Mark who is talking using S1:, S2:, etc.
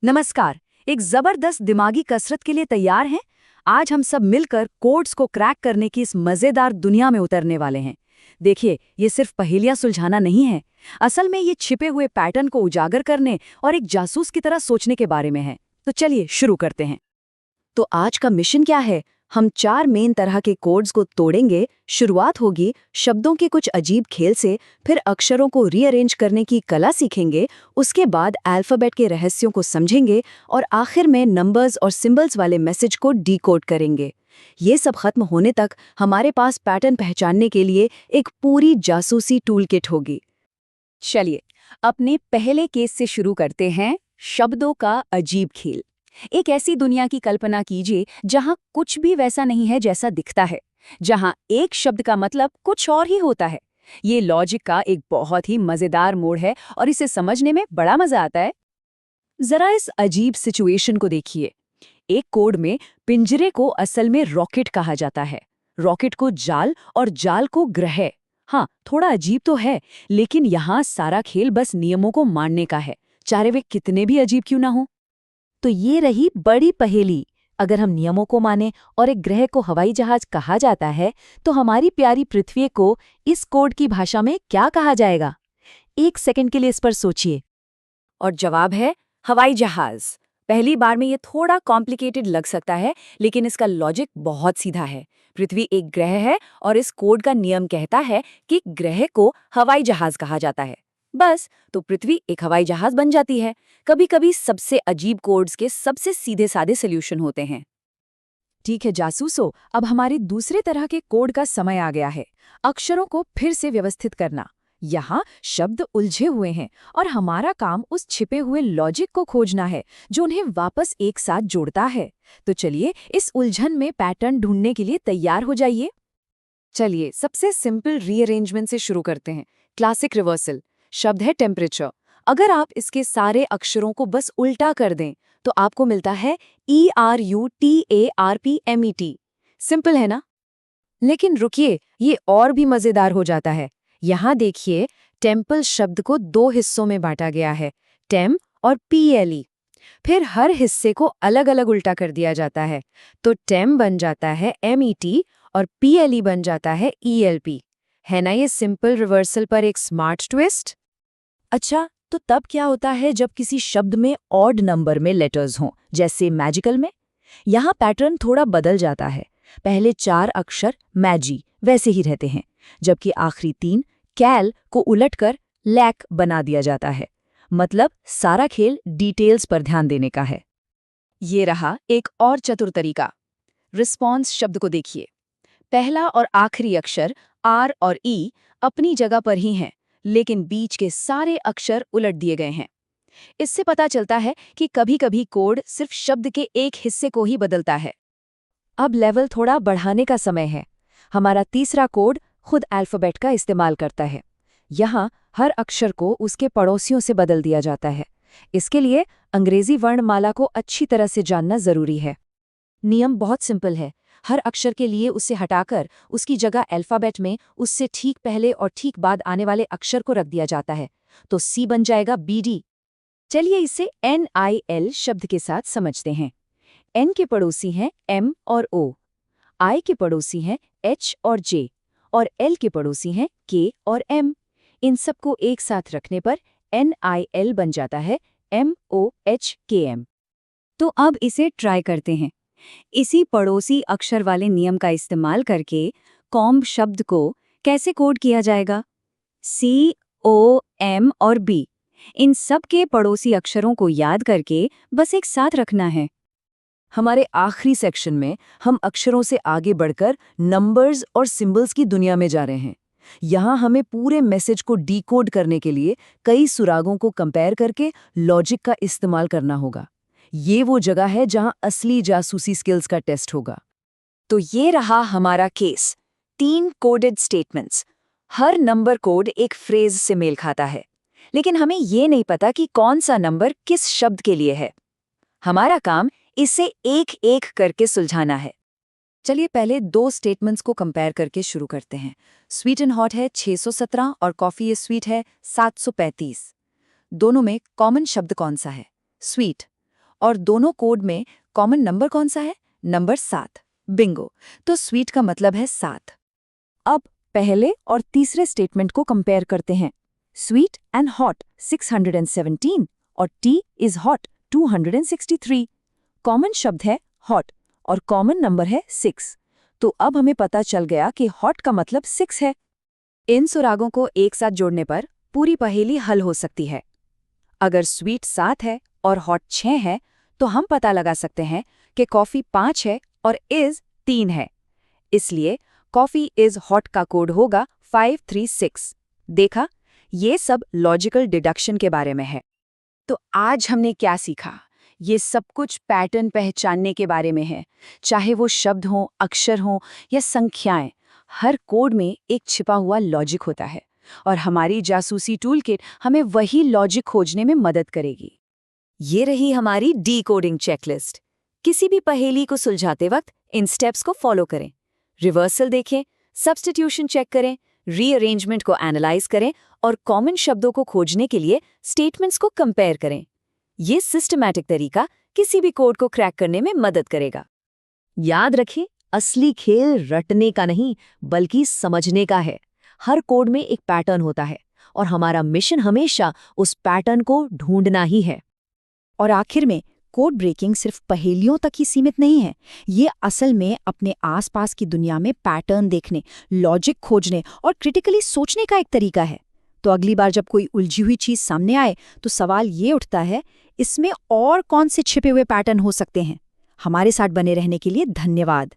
S1: नमस्कार। एक जबरदस्त दिमागी कसरत के लिए तैयार हैं? आज हम सब मिलकर कोड्स को क्रैक करने की इस मजेदार दुनिया में उतरने वाले हैं। देखिए, ये सिर्फ पहेलियां सुलझाना नहीं है। असल में ये छिपे हुए पैटर्न को उजागर करने और एक जासूस की तरह सोचने के बारे में है। तो चलिए शुरू करते हैं। तो आज का मिशन क्या है? हम 4 मेन तरह के कोड्स को तोड़ेंगे। शुरुआत होगी शब्दों के कुछ अजीब खेल से, फिर अक्षरों को रीअरेंज करने की कला सीखेंगे, उसके बाद अल्फ़ाबेट के रहस्यों को समझेंगे और आखिर में नंबर्स और सिंबल्स वाले मैसेज को डीकोड करेंगे। ये सब खत्म होने तक हमारे पास पैटर्न पहचानने के लिए एक पूरी जासूसी टूल किट होगी। चलिए, अपने पहले केस से शुरू करते हैं, शब्दों का अजीब खेल। एक ऐसी दुनिया की कल्पना कीजिए जहां कुछ भी वैसा नहीं है जैसा दिखता है, जहां एक शब्द का मतलब कुछ और ही होता है। ये लॉजिक का एक बहुत ही मजेदार मोड़ है और इसे समझने में बड़ा मजा आता है। जरा इस अजीब सिचुएशन को देखिए। एक कोड में पिंजरे को असल में रॉकेट कहा जाता है, रॉकेट को जाल और जाल को ग्रह। हाँ, थोड़ा अजीब तो है, लेकिन यहाँ सारा खेल बस नियमों को मानने का है, चाहे वे कितने भी अजीब क्यों ना हो। तो ये रही बड़ी पहेली। अगर हम नियमों को माने और एक ग्रह को हवाई जहाज कहा जाता है, तो हमारी प्यारी पृथ्वी को इस कोड की भाषा में क्या कहा जाएगा? एक सेकंड के लिए इस पर सोचिए। और जवाब है हवाई जहाज। पहली बार में ये थोड़ा कॉम्प्लिकेटेड लग सकता है, लेकिन इसका लॉजिक बहुत सीधा है। पृथ्वी एक ग्रह है और इस कोड का नियम कहता है कि ग्रह को हवाई जहाज कहा जाता है। बस, तो पृथ्वी एक हवाई जहाज बन जाती है। कभी-कभी सबसे अजीब कोड्स के सबसे सीधे साधे सोल्यूशन होते हैं। ठीक है जासूसो, अब हमारी दूसरे तरह के कोड का समय आ गया है। अक्षरों को फिर से व्यवस्थित करना। यहाँ शब्द उलझे हुए हैं और हमारा काम उस छिपे हुए लॉजिक को खोजना है जो उन्हें वापस एक साथ जोड़ता है। तो चलिए इस उलझन में पैटर्न ढूंढने के लिए तैयार हो जाइए। चलिए सबसे सिंपल रीअरेंजमेंट से शुरू करते हैं। Classic reversal. शब्द है टेम्परेचर। अगर आप इसके सारे अक्षरों को बस उल्टा कर दें तो आपको मिलता है ERUTARPMET। सिंपल है ना? लेकिन रुकिए, ये और भी मजेदार हो जाता है। यहाँ देखिए, टेम्पल शब्द को 2 हिस्सों में बांटा गया है, टेम और PLE। फिर हर हिस्से को अलग अलग उल्टा कर दिया जाता है, तो टेम बन जाता है MET और PLE बन जाता है ELP। है ना ये सिंपल रिवर्सल पर एक स्मार्ट ट्विस्ट? अच्छा, तो तब क्या होता है जब किसी शब्द में ऑड नंबर में लेटर्स हों, जैसे मैजिकल में? यहाँ पैटर्न थोड़ा बदल जाता है। पहले 4 अक्षर मैजी वैसे ही रहते हैं, जबकि आखिरी 3 कैल को उलटकर लैक बना दिया जाता है। मतलब सारा खेल डिटेल्स पर ध्यान देने का है। ये रहा एक और चतुर तरीका। रिस्पॉन्स शब्द को देखिए। पहला और आखिरी अक्षर आर और ई अपनी जगह पर ही हैं, लेकिन बीच के सारे अक्षर उलट दिए गए हैं। इससे पता चलता है कि कभी-कभी कोड सिर्फ शब्द के एक हिस्से को ही बदलता है। अब लेवल थोड़ा बढ़ाने का समय है। हमारा तीसरा कोड खुद अल्फ़ाबेट का इस्तेमाल करता है। यहाँ हर अक्षर को उसके पड़ोसियों से बदल दिया जाता है। इसके लिए अंग्रेजी वर्णमाला को अच्छी तरह से जानना जरूरी है। नियम बहुत सिंपल है। हर अक्षर के लिए उसे हटाकर उसकी जगह अल्फ़ाबेट में उससे ठीक पहले और ठीक बाद आने वाले अक्षर को रख दिया जाता है। तो सी बन जाएगा BD। चलिए इसे NIL शब्द के साथ समझते हैं। N के पड़ोसी हैं M और O, I के पड़ोसी हैं H और J, और L के पड़ोसी हैं K और M। इन सबको एक साथ रखने पर NIL बन जाता है MOHKM। तो अब इसे ट्राई करते हैं। इसी पड़ोसी अक्षर वाले नियम का इस्तेमाल करके कॉम्ब शब्द को कैसे कोड किया जाएगा? C, O, M और B, इन सब के पड़ोसी अक्षरों को याद करके बस एक साथ रखना है। हमारे आखिरी सेक्शन में हम अक्षरों से आगे बढ़कर नंबर्स और सिंबल्स की दुनिया में जा रहे हैं। यहाँ हमें पूरे मैसेज को डिकोड करने के लिए कई सुरागों को कंपेयर करके लॉजिक का इस्तेमाल करना होगा। ये वो जगह है जहाँ असली जासूसी स्किल्स का टेस्ट होगा। तो ये रहा हमारा केस। 3 coded statements. हर नंबर कोड एक फ्रेज से मेल खाता है, लेकिन हमें ये नहीं पता कि कौन सा नंबर किस शब्द के लिए है। हमारा काम इसे एक-एक करके सुलझाना है। चलिए पहले 2 स्टेटमेंट्स को कंपेयर करके शुरू करते हैं। स्वीट एंड हॉट है 617 और कॉफ़ी इज स्वीट है 735। दोनों में कॉमन शब्द कौन सा है? स्वीट।
S2: और दोनों कोड में कॉमन नंबर कौन सा है? नंबर 7। बिंगो, तो स्वीट का मतलब है 7। अब पहले और तीसरे स्टेटमेंट को कंपेयर करते हैं। स्वीट एंड हॉट 617 और टी इज हॉट 263। कॉमन शब्द है हॉट और कॉमन नंबर है 6। तो अब हमें पता चल गया कि हॉट का मतलब 6 है। इन सुरागों को एक साथ जोड़ने पर पूरी पहेली हल हो सकती है। अगर स्वीट 7 है और हॉट 6 है, तो हम पता लगा सकते हैं कि कॉफ़ी 5 है और इज 3 है। इसलिए कॉफ़ी इज हॉट का कोड होगा 536। देखा, ये सब लॉजिकल डिडक्शन के बारे में है। तो आज हमने क्या सीखा? ये सब कुछ पैटर्न पहचानने के बारे में है। चाहे वो शब्द हों, अक्षर हों या संख्याएं, हर कोड में एक छिपा हुआ लॉजिक होता है और हमारी जासूसी टूलकिट हमें वही लॉजिक खोजने में मदद करेगी। ये रही हमारी डीकोडिंग चेकलिस्ट। किसी भी पहेली को सुलझाते वक्त इन स्टेप्स को फॉलो करें। रिवर्सल देखें, सब्स्टिट्यूशन चेक करें, रीअरेंजमेंट को एनालाइज करें और कॉमन शब्दों को खोजने के लिए स्टेटमेंट्स को कंपेयर करें। ये सिस्टमैटिक तरीका किसी भी कोड को क्रैक करने में मदद करेगा। याद रखें, असली खेल रटने का नहीं बल्कि समझने का है। हर कोड में एक पैटर्न होता है और हमारा मिशन हमेशा उस पैटर्न को ढूंढना ही है। और आखिर में, कोड ब्रेकिंग सिर्फ पहेलियों तक ही सीमित नहीं है। ये असल में अपने आसपास की दुनिया में पैटर्न देखने, लॉजिक खोजने और क्रिटिकली सोचने का एक तरीका है। तो अगली बार जब कोई उलझी हुई चीज सामने आए तो सवाल ये उठता है, इसमें और कौन से छिपे हुए पैटर्न हो सकते हैं? हमारे साथ बने रहने के लिए धन्यवाद।